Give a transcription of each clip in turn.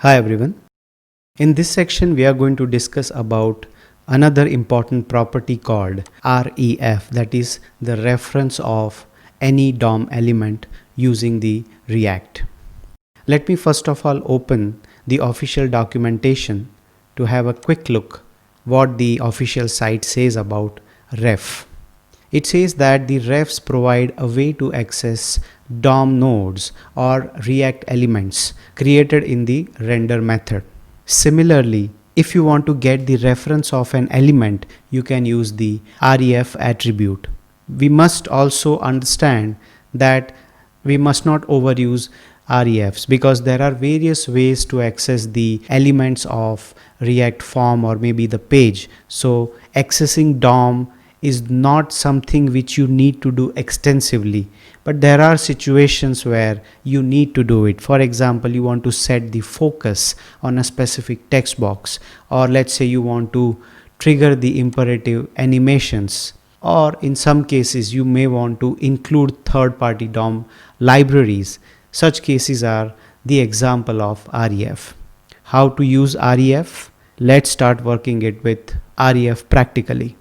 Hi everyone. In this section we are going to discuss about another important property called REF, that is the reference of any DOM element using the React. Let me first of all open the official documentation to have a quick look what the official site says about ref. It says that the refs provide a way to access DOM nodes or React elements created in the render method. Similarly, if you want to get the reference of an element, you can use the ref attribute. We must also understand that we must not overuse refs because there are various ways to access the elements of React form or maybe the page. So accessing DOM is not something which you need to do extensively, but there are situations where you need to do it. For example, you want to set the focus on a specific text box, or let's say you want to trigger the imperative animations, or in some cases you may want to include third-party DOM libraries. Such cases are the example of ref. How to use ref? Let's start working it with ref practically.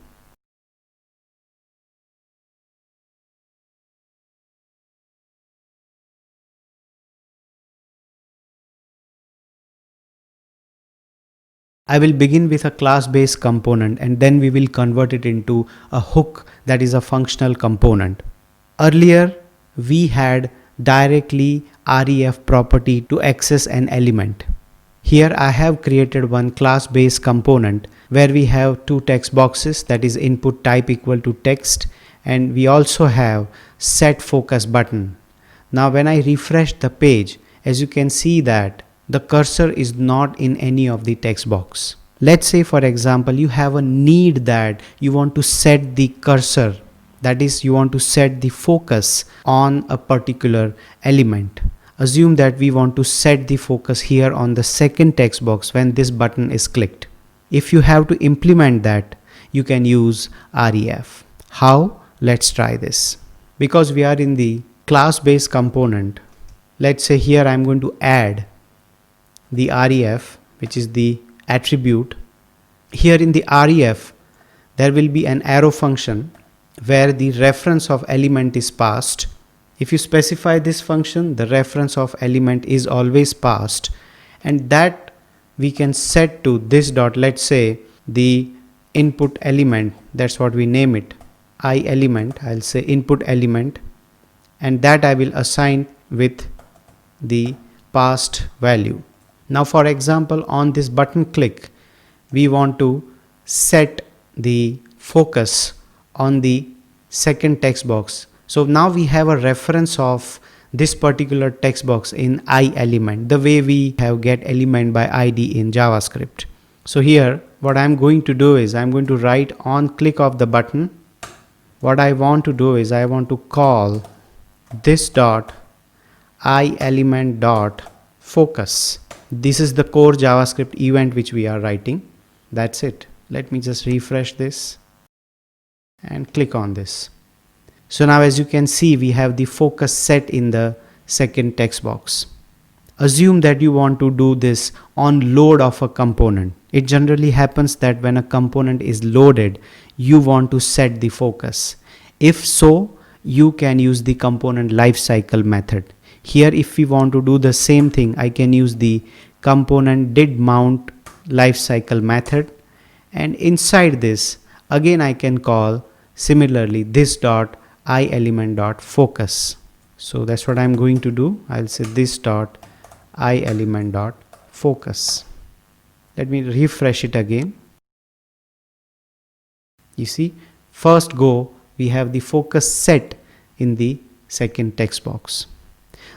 I will begin with a class-based component and then we will convert it into a hook, that is a functional component. Earlier, we had directly ref property to access an element. Here I have created one class-based component where we have two text boxes, that is input type equal to text, and we also have set focus button. Now when I refresh the page, as you can see that the cursor is not in any of the text box. Let's say for example you have a need that you want to set the cursor, that is you want to set the focus on a particular element. Assume that we want to set the focus here on the second text box when this button is clicked. If you have to implement that, you can use ref. How? Let's try this. Because we are in the class-based component, let's say here I'm going to add the ref, which is the attribute. Here in the ref, there will be an arrow function where the reference of element is passed. If you specify this function, the reference of element is always passed, and that we can set to this dot, let's say the input element, that's what we name it, I element, I'll say input element, and that I will assign with the passed value. Now for example, on this button click, we want to set the focus on the second text box. So now we have a reference of this particular text box in I element, the way we have get element by ID in JavaScript. So here what I'm going to do is I'm going to write on click of the button. What I want to do is I want to call this dot I element dot focus. This is the core JavaScript event which we are writing. That's it. Let me just refresh this and click on this. So now as you can see, we have the focus set in the second text box. Assume that you want to do this on load of a component. It generally happens that when a component is loaded, you want to set the focus. If so, you can use the component lifecycle method. Here if we want to do the same thing, I can use the component did mount lifecycle method, and inside this again I can call similarly this dot I element dot focus. So that's what I'm going to do. I'll say this dot I element dot focus. Let me refresh it again. You see, first go we have the focus set in the second text box.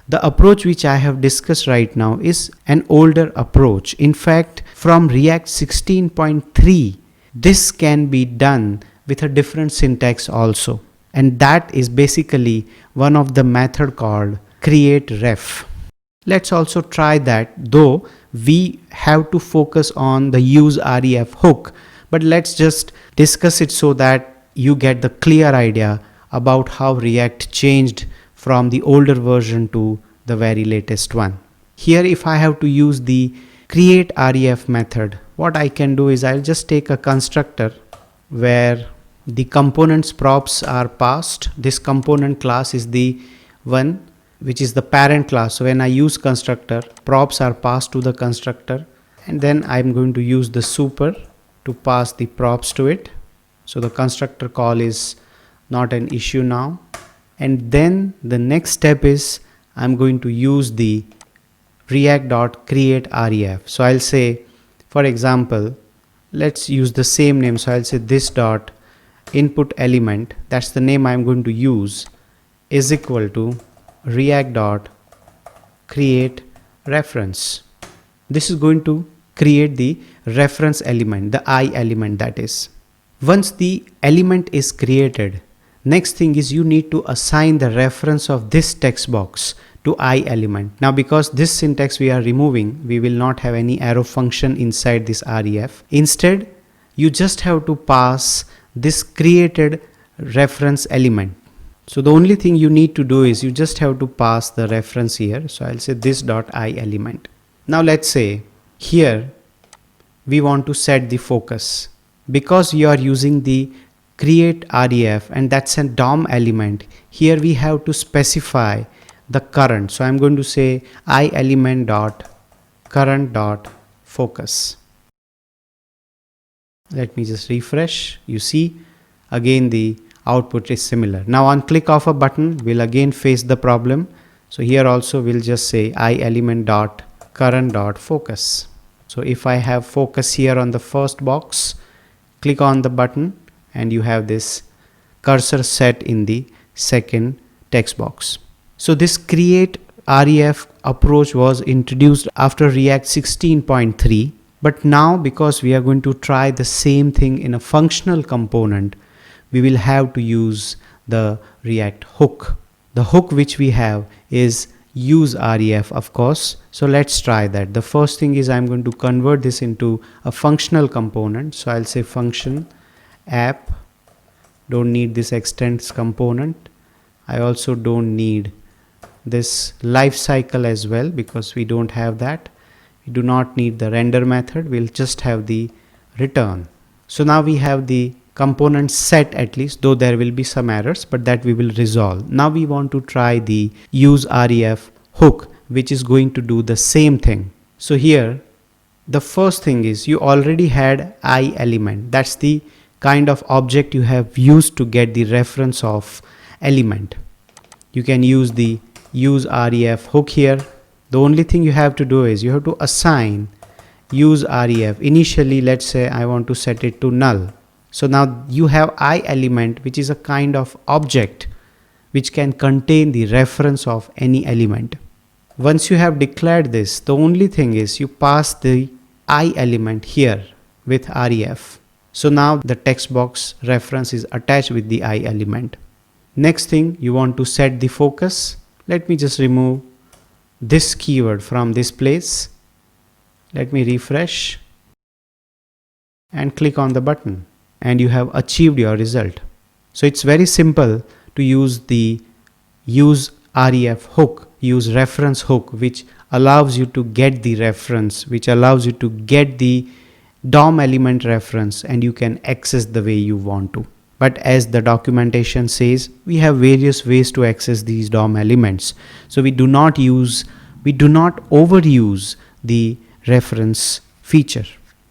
The approach which I have discussed right now is an older approach. In fact, from React 16.3, this can be done with a different syntax also. And that is basically one of the method called create ref. Let's also try that, though we have to focus on the use ref hook. But let's just discuss it so that you get the clear idea about how React changed from the older version to the very latest one. Here if I have to use the create ref method, what I can do is I'll just take a constructor where the components props are passed. This component class is the one which is the parent class. So when I use constructor, props are passed to the constructor, and then I'm going to use the super to pass the props to it. So the constructor call is not an issue now. And then the next step is I'm going to use the react.createRef. So I'll say, for example, let's use the same name. So I'll say this dot input element, that's the name I'm going to use, is equal to react.createReference. This is going to create the reference element, the I element, that is. Once the element is created, next thing is you need to assign the reference of this text box to I element. Now because this syntax we are removing, we will not have any arrow function inside this ref. Instead, you just have to pass this created reference element. So the only thing you need to do is you just have to pass the reference here. So I'll say this dot I element. Now let's say here we want to set the focus. Because you are using the create ref and that's a DOM element, here we have to specify the current. So I'm going to say I element dot current dot focus. Let me just refresh. You see again the output is similar. Now on click of a button, we'll again face the problem. So here also we'll just say I element dot current dot focus. So if I have focus here on the first box, click on the button and you have this cursor set in the second text box. So this create ref approach was introduced after React 16.3, but now because we are going to try the same thing in a functional component, we will have to use the React hook. The hook which we have is use ref, of course. So let's try that. The first thing is I'm going to convert this into a functional component. So I'll say function app, don't need this extends component. I also don't need this lifecycle as well because we don't have that. We do not need the render method, we'll just have the return. So now we have the component set, at least, though there will be some errors, but that we will resolve. Now we want to try the use ref hook, which is going to do the same thing. So here the first thing is you already had I element, that's the kind of object you have used to get the reference of element. You can use the use ref hook here. The only thing you have to do is you have to assign use ref. Initially, let's say I want to set it to null. So now you have I element, which is a kind of object which can contain the reference of any element. Once you have declared this, the only thing is you pass the I element here with ref. So now the text box reference is attached with the I element. Next thing, you want to set the focus. Let me just remove this keyword from this place. Let me refresh and click on the button, and you have achieved your result. So it's very simple to use the use ref hook, use reference hook, which allows you to get the reference, which allows you to get the DOM element reference, and you can access the way you want to. But as the documentation says, we have various ways to access these DOM elements. So we do not overuse the reference feature.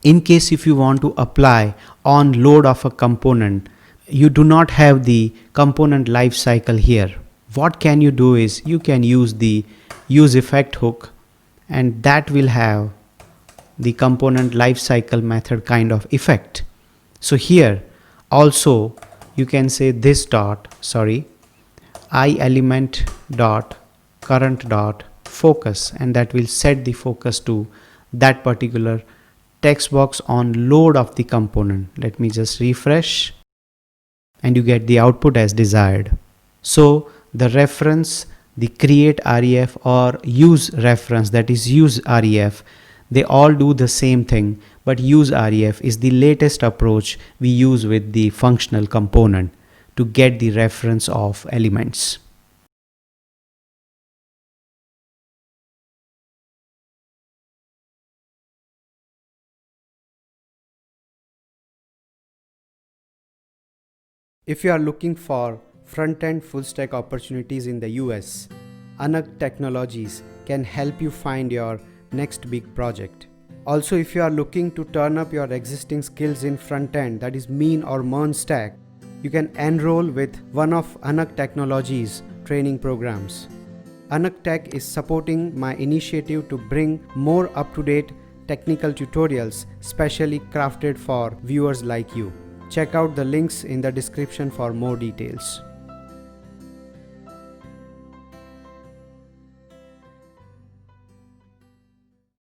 In case if you want to apply on load of a component, you do not have the component lifecycle here. What can you do is you can use the use effect hook, and that will have the component lifecycle method kind of effect. So here also you can say this I element dot current dot focus, and that will set the focus to that particular text box on load of the component. Let me just refresh and you get the output as desired. So the reference, the create ref or use reference, that is use ref, they all do the same thing, but use ref is the latest approach we use with the functional component to get the reference of elements. If you are looking for front-end full-stack opportunities in the US, Anak Technologies can help you find your next big project. Also, if you are looking to turn up your existing skills in front-end, that is mean or MERN stack, you can enroll with one of Anak Technologies training programs. Anak Tech is supporting my initiative to bring more up-to-date technical tutorials specially crafted for viewers like you. Check out the links in the description for more details.